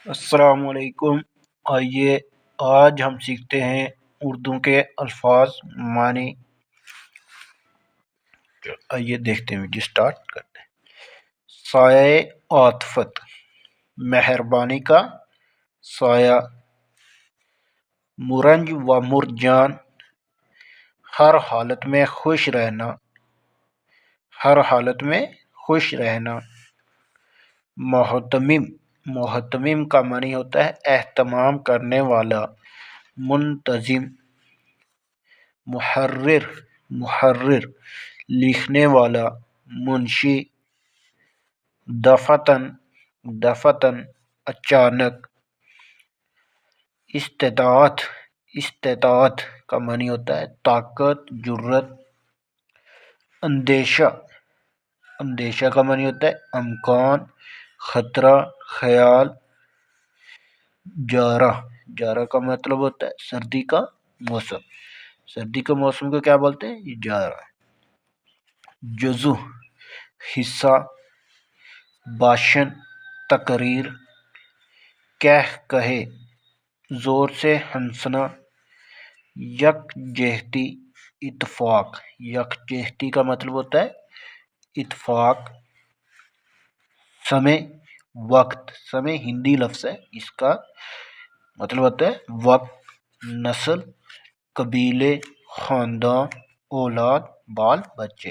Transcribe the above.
السلام علیکم۔ آئیے آج ہم سیکھتے ہیں اردو کے الفاظ معنی۔ آئیے دیکھتے ہیں، سٹارٹ کرتے ہیں۔ سایہ عاطفت، مہربانی کا سایہ۔ مرنج و مرجان، ہر حالت میں خوش رہنا، ہر حالت میں خوش رہنا۔ محتمم، محتمم کا معنی ہوتا ہے اہتمام کرنے والا، منتظم۔ محرر، محرر لکھنے والا، منشی۔ دفعتاً، دفعتاً اچانک۔ استطاعت، استطاعت کا معنی ہوتا ہے طاقت، جرأت۔ اندیشہ، اندیشہ کا معنی ہوتا ہے امکان، خطرہ، خیال۔ جارہ، جارہ کا مطلب ہوتا ہے سردی کا موسم، سردی کے موسم کو کیا بولتے ہیں؟ جارہ۔ جزو، حصہ۔ بھاشن، تقریر۔ کہے، زور سے ہنسنا۔ یکجہتی، اتفاق۔ یکجہتی کا مطلب ہوتا ہے اتفاق۔ سمے، وقت۔ سمے ہندی لفظ ہے، اس کا مطلب ہوتا ہے وقت۔ نسل، قبیلے، خاندان، اولاد، بال بچے۔